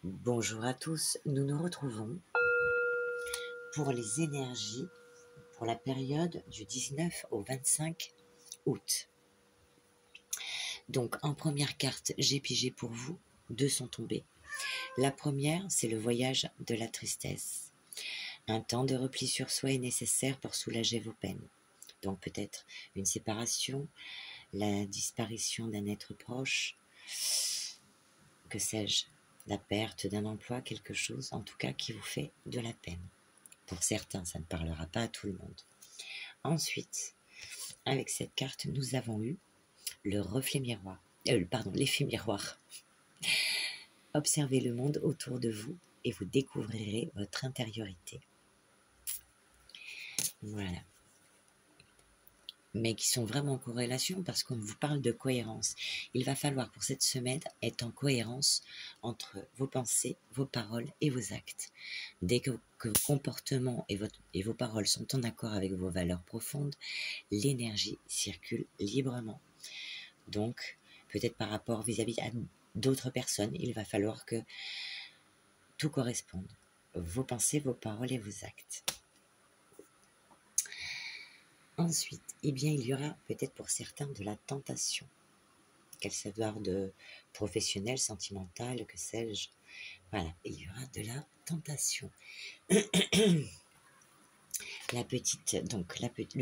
Bonjour à tous, nous nous retrouvons pour les énergies pour la période du 19 au 25 août. Donc en première carte, j'ai pigé pour vous, deux sont tombées. La première, c'est le voyage de la tristesse. Un temps de repli sur soi est nécessaire pour soulager vos peines. Donc peut-être une séparation, la disparition d'un être proche, que sais-je, la perte d'un emploi, quelque chose en tout cas qui vous fait de la peine. Pour certains, ça ne parlera pas à tout le monde. Ensuite, avec cette carte, nous avons eu le reflet miroir. L'effet miroir. Observez le monde autour de vous et vous découvrirez votre intériorité. Voilà. Mais qui sont vraiment en corrélation parce qu'on vous parle de cohérence. Il va falloir pour cette semaine être en cohérence entre vos pensées, vos paroles et vos actes. Dès que vos comportements et vos paroles sont en accord avec vos valeurs profondes, l'énergie circule librement. Donc, peut-être par rapport vis-à-vis à d'autres personnes, il va falloir que tout corresponde. Vos pensées, vos paroles et vos actes. Ensuite, il y aura peut-être pour certains de la tentation. Qu'elle soit de professionnelle, sentimentale, que sais-je. Voilà, il y aura de la tentation. Le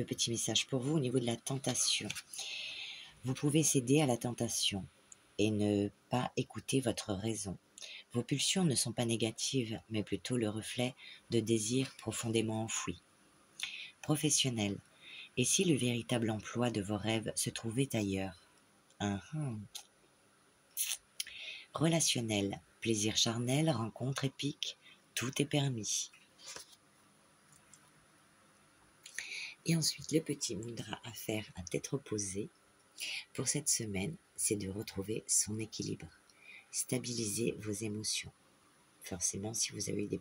petit message pour vous au niveau de la tentation. Vous pouvez céder à la tentation et ne pas écouter votre raison. Vos pulsions ne sont pas négatives, mais plutôt le reflet de désirs profondément enfouis. Professionnel. Et si le véritable emploi de vos rêves se trouvait ailleurs? Relationnel. Plaisir charnel, rencontre épique, tout est permis. Et ensuite, le petit mudra à faire à tête reposée pour cette semaine, c'est de retrouver son équilibre. Stabiliser vos émotions. Forcément, si vous avez un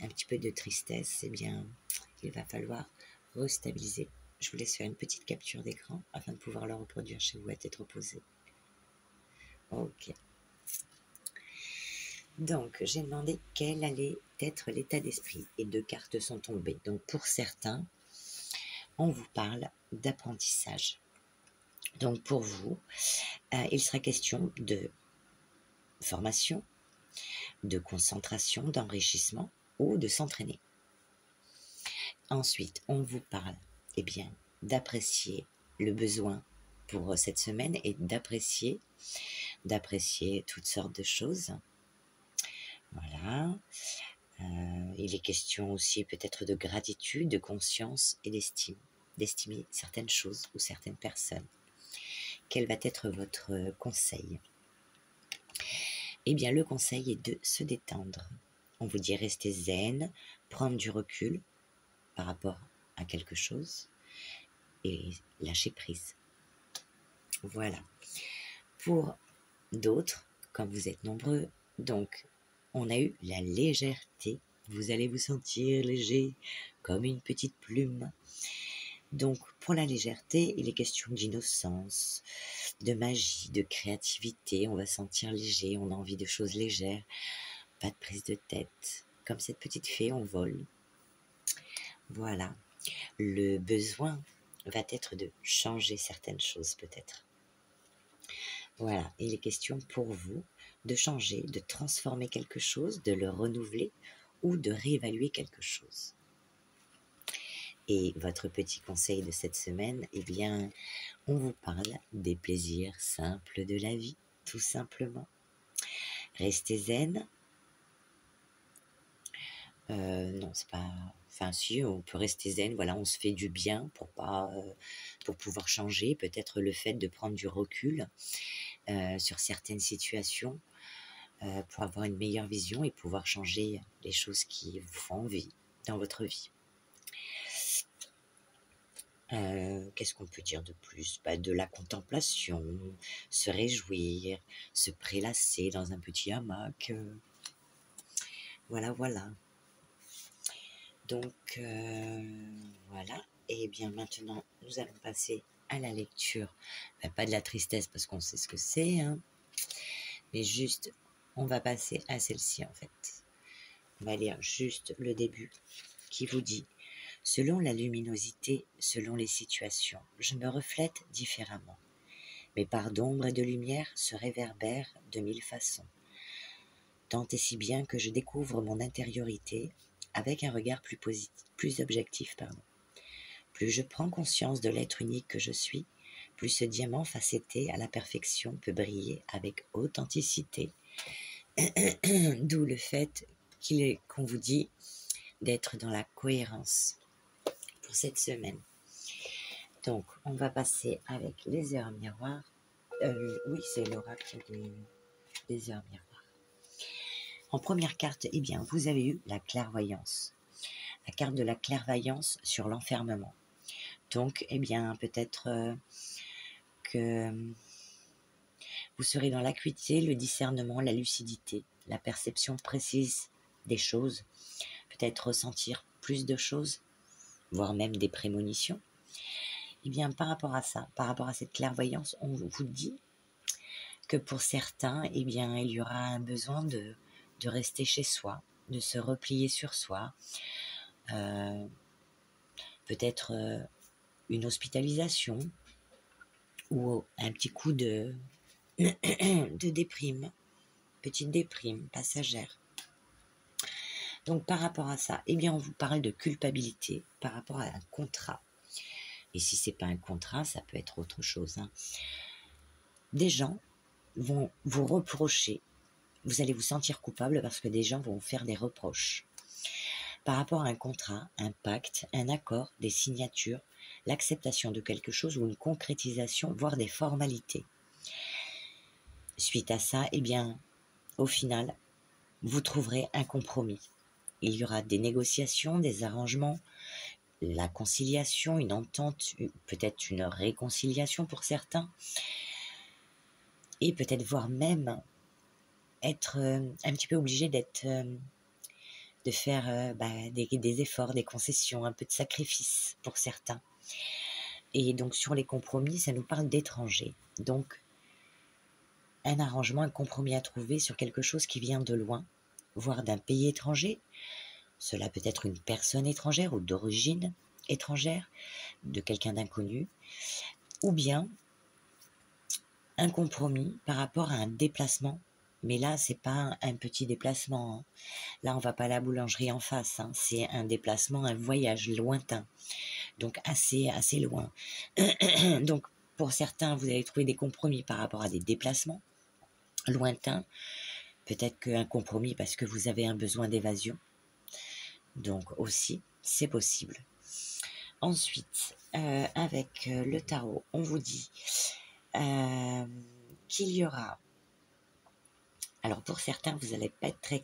petit peu de tristesse, eh bien, il va falloir restabiliser. Je vous laisse faire une petite capture d'écran afin de pouvoir le reproduire chez vous à tête reposée. Ok. Donc, j'ai demandé quel allait être l'état d'esprit et deux cartes sont tombées. Donc, pour certains, on vous parle d'apprentissage. Donc, pour vous, il sera question de formation, de concentration, d'enrichissement ou de s'entraîner. Ensuite, on vous parle d'apprécier le besoin pour cette semaine et d'apprécier toutes sortes de choses. Voilà. Il est question aussi peut-être de gratitude, de conscience et d'estime. D'estimer certaines choses ou certaines personnes. Quel va être votre conseil? Le conseil est de se détendre. On vous dit rester zen, prendre du recul par rapport à quelque chose et lâcher prise. Voilà. Pour d'autres, comme vous êtes nombreux, donc on a eu la légèreté. Vous allez vous sentir léger comme une petite plume. Donc pour la légèreté, il est question d'innocence, de magie, de créativité. On va se sentir léger, on a envie de choses légères, pas de prise de tête. Comme cette petite fée, on vole. Voilà. Le besoin va être de changer certaines choses peut-être. Voilà, il est question pour vous de changer, de transformer quelque chose, de le renouveler ou de réévaluer quelque chose. Et votre petit conseil de cette semaine, on vous parle des plaisirs simples de la vie, tout simplement. Restez zen. Non, c'est pas... Enfin, si, on peut rester zen, voilà, on se fait du bien pour pouvoir changer. Peut-être le fait de prendre du recul sur certaines situations pour avoir une meilleure vision et pouvoir changer les choses qui vous font envie dans votre vie. Qu'est-ce qu'on peut dire de plus? De la contemplation, se réjouir, se prélasser dans un petit hamac. Voilà. Donc, voilà. Et maintenant, nous allons passer à la lecture. Pas de la tristesse parce qu'on sait ce que c'est, hein, mais juste on va passer à celle-ci en fait. On va lire juste le début qui vous dit: selon la luminosité, selon les situations, je me reflète différemment. Mes parts d'ombre et de lumière se réverbèrent de mille façons. Tant et si bien que je découvre mon intériorité avec un regard plus objectif. Plus je prends conscience de l'être unique que je suis, plus ce diamant facetté à la perfection peut briller avec authenticité. D'où le fait qu'on vous dit d'être dans la cohérence pour cette semaine. Donc, on va passer avec les heures miroirs. Oui, c'est l'oracle des heures miroirs. En première carte, eh bien, vous avez eu la clairvoyance. La carte de la clairvoyance sur l'enfermement. Donc, eh bien, peut-être que vous serez dans l'acuité, le discernement, la lucidité, la perception précise des choses, peut-être ressentir plus de choses, voire même des prémonitions. Eh bien, par rapport à ça, par rapport à cette clairvoyance, on vous dit que pour certains, eh bien, il y aura un besoin de rester chez soi, de se replier sur soi, peut-être une hospitalisation ou un petit coup de déprime, petite déprime passagère. Donc par rapport à ça, eh bien, on vous parle de culpabilité par rapport à un contrat. Et si c'est pas un contrat, ça peut être autre chose. Des gens vont vous reprocher. Vous allez vous sentir coupable parce que des gens vont vous faire des reproches. Par rapport à un contrat, un pacte, un accord, des signatures, l'acceptation de quelque chose ou une concrétisation, voire des formalités. Suite à ça, eh bien, au final, vous trouverez un compromis. Il y aura des négociations, des arrangements, la conciliation, une entente, peut-être une réconciliation pour certains, et peut-être voire même être un petit peu obligé de faire des efforts, des concessions, un peu de sacrifice pour certains. Et donc sur les compromis, ça nous parle d'étrangers. Donc un arrangement, un compromis à trouver sur quelque chose qui vient de loin, voire d'un pays étranger. Cela peut être une personne étrangère ou d'origine étrangère, de quelqu'un d'inconnu, ou bien un compromis par rapport à un déplacement. Mais là, c'est pas un petit déplacement. Là, on va pas à la boulangerie en face. C'est un déplacement, un voyage lointain. Donc assez loin. Donc pour certains, vous allez trouver des compromis par rapport à des déplacements lointains. Peut-être qu'un compromis parce que vous avez un besoin d'évasion. Donc aussi, c'est possible. Ensuite, avec le tarot, on vous dit qu'il y aura... Alors pour certains, vous n'allez pas être très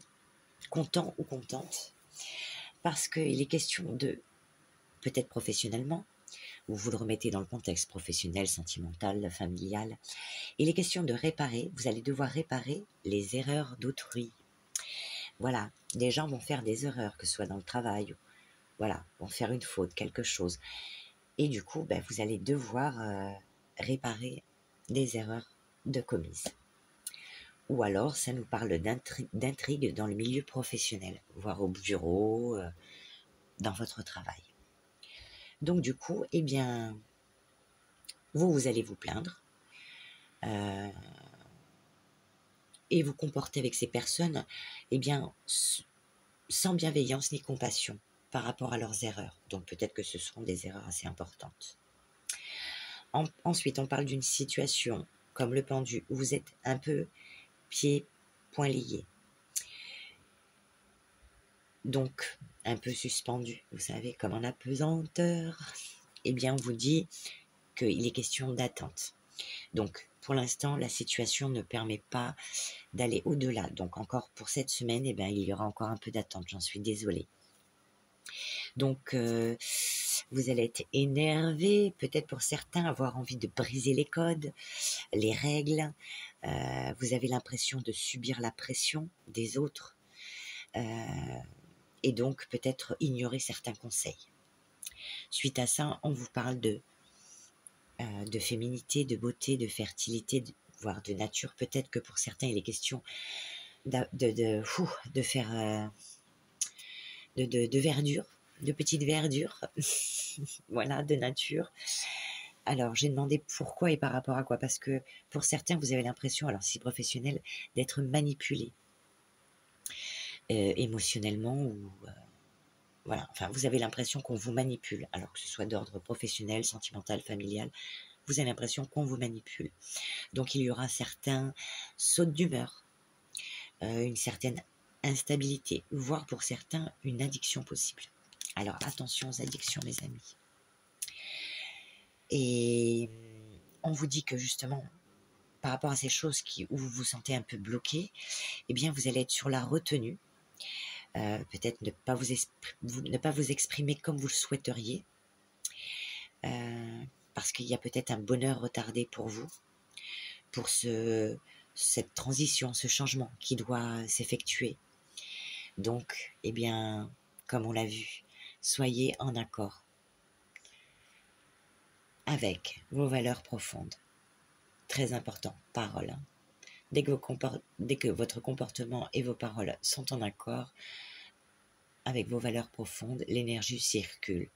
content ou contente parce qu'il est question de, peut-être professionnellement, ou vous le remettez dans le contexte professionnel, sentimental, familial, il est question de réparer, vous allez devoir réparer les erreurs d'autrui. Voilà, des gens vont faire des erreurs, que ce soit dans le travail, voilà, vont faire une faute, quelque chose. Et du coup, vous allez devoir réparer des erreurs de commises. Ou alors, ça nous parle d'intrigue dans le milieu professionnel, voire au bureau, dans votre travail. Donc du coup, eh bien, vous allez vous plaindre et vous comporter avec ces personnes, eh bien, sans bienveillance ni compassion par rapport à leurs erreurs. Donc peut-être que ce seront des erreurs assez importantes. Ensuite, on parle d'une situation comme le pendu, où vous êtes un peu pieds, poings liés. Donc, un peu suspendu, vous savez, comme en apesanteur. Eh bien, on vous dit qu'il est question d'attente. Donc, pour l'instant, la situation ne permet pas d'aller au-delà. Donc, encore pour cette semaine, eh bien, il y aura encore un peu d'attente, j'en suis désolée. Donc, vous allez être énervé, peut-être pour certains, avoir envie de briser les codes, les règles. Vous avez l'impression de subir la pression des autres. Et donc, peut-être ignorer certains conseils. Suite à ça, on vous parle de féminité, de beauté, de fertilité, voire de nature. Peut-être que pour certains, il est question de faire de verdure, de petites verdures, voilà, de nature. Alors, j'ai demandé pourquoi et par rapport à quoi, parce que pour certains, vous avez l'impression, alors si professionnel, d'être manipulé émotionnellement ou voilà, enfin, vous avez l'impression qu'on vous manipule, alors que ce soit d'ordre professionnel, sentimental, familial, vous avez l'impression qu'on vous manipule. Donc, il y aura certains sauts d'humeur, une certaine instabilité, voire pour certains, une addiction possible. Alors, attention aux addictions, mes amis. Et on vous dit que justement, par rapport à ces choses où vous vous sentez un peu bloqué, eh bien, vous allez être sur la retenue. Peut-être ne pas vous exprimer comme vous le souhaiteriez, parce qu'il y a peut-être un bonheur retardé pour vous, pour cette transition, ce changement qui doit s'effectuer. Donc, eh bien, comme on l'a vu, soyez en accord avec vos valeurs profondes. Très important, parole. Dès que votre comportement et vos paroles sont en accord avec vos valeurs profondes, l'énergie circule.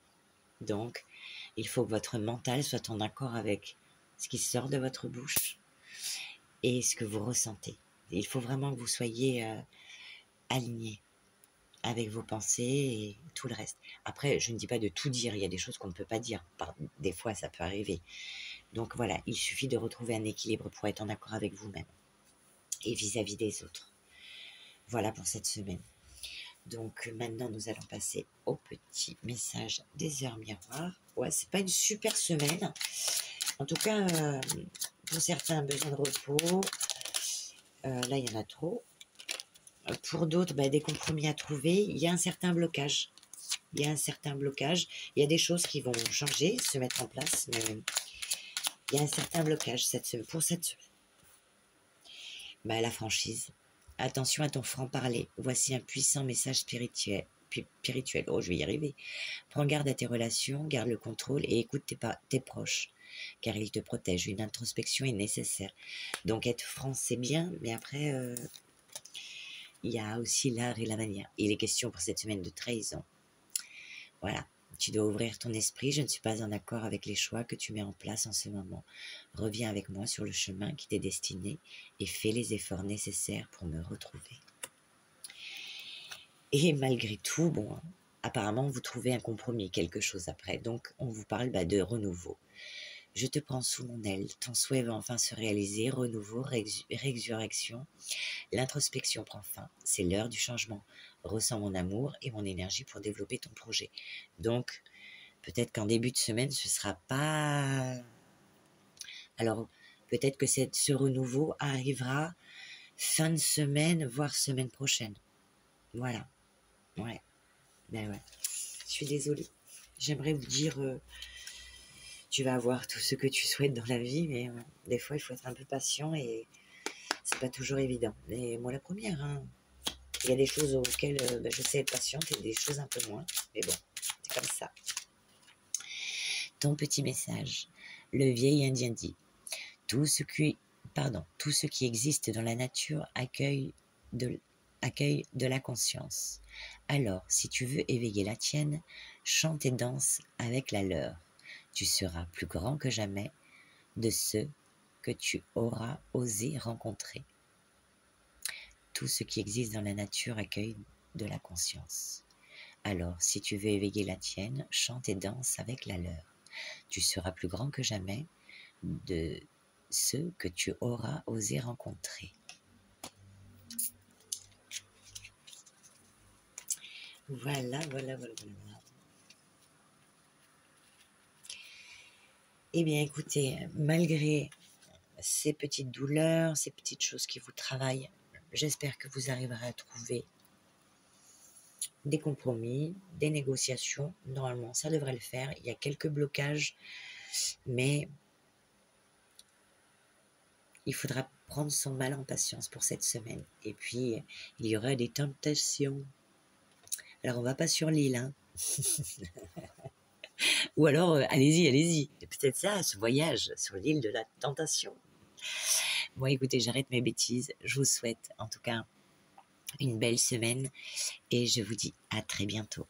Donc, il faut que votre mental soit en accord avec ce qui sort de votre bouche et ce que vous ressentez. Il faut vraiment que vous soyez aligné avec vos pensées et tout le reste. Après, je ne dis pas de tout dire, il y a des choses qu'on ne peut pas dire. Des fois, ça peut arriver. Donc voilà, il suffit de retrouver un équilibre pour être en accord avec vous-même et vis-à-vis des autres. Voilà pour cette semaine. Donc maintenant, nous allons passer au petit message des heures miroirs. Ouais, c'est pas une super semaine. En tout cas, pour certains, besoin de repos. Là, il y en a trop. Pour d'autres, des compromis à trouver. Il y a un certain blocage. Il y a a des choses qui vont changer, se mettre en place, mais il y a un certain blocage pour cette semaine. La franchise. Attention à ton franc-parler. Voici un puissant message spirituel. Oh, je vais y arriver. Prends garde à tes relations, garde le contrôle et écoute tes proches, car ils te protègent. Une introspection est nécessaire. Donc être franc, c'est bien, mais après, il y a aussi l'art et la manière. Il est question pour cette semaine de trahison. Voilà. Tu dois ouvrir ton esprit. Je ne suis pas en accord avec les choix que tu mets en place en ce moment. Reviens avec moi sur le chemin qui t'est destiné et fais les efforts nécessaires pour me retrouver. Et malgré tout, apparemment, vous trouvez un compromis, quelque chose après. Donc, on vous parle de renouveau. Je te prends sous mon aile. Ton souhait va enfin se réaliser. Renouveau, résurrection. L'introspection prend fin. C'est l'heure du changement. Ressens mon amour et mon énergie pour développer ton projet. Donc, peut-être qu'en début de semaine, ce sera pas... Alors, peut-être que ce renouveau arrivera fin de semaine, voire semaine prochaine. Voilà. Ouais. Ouais. Je suis désolée. J'aimerais vous dire, tu vas avoir tout ce que tu souhaites dans la vie, mais des fois, il faut être un peu patient et c'est pas toujours évident. Mais moi, la première, hein. Il y a des choses auxquelles je sais être patiente et des choses un peu moins. Mais bon, c'est comme ça. Ton petit message. Le vieil Indien dit, tout ce qui existe dans la nature accueille de la conscience. Alors, si tu veux éveiller la tienne, chante et danse avec la leur. Tu seras plus grand que jamais de ceux que tu auras osé rencontrer. Tout ce qui existe dans la nature accueille de la conscience. Alors, si tu veux éveiller la tienne, chante et danse avec la leur. Tu seras plus grand que jamais de ceux que tu auras osé rencontrer. Voilà. Eh bien, écoutez, malgré ces petites douleurs, ces petites choses qui vous travaillent, j'espère que vous arriverez à trouver des compromis, des négociations. Normalement, ça devrait le faire. Il y a quelques blocages, mais il faudra prendre son mal en patience pour cette semaine. Et puis, il y aura des tentations. Alors, on va pas sur l'île, hein. Ou alors, allez-y. C'est peut-être ça, ce voyage sur l'île de la tentation. Bon, écoutez, j'arrête mes bêtises. Je vous souhaite, en tout cas, une belle semaine et je vous dis à très bientôt.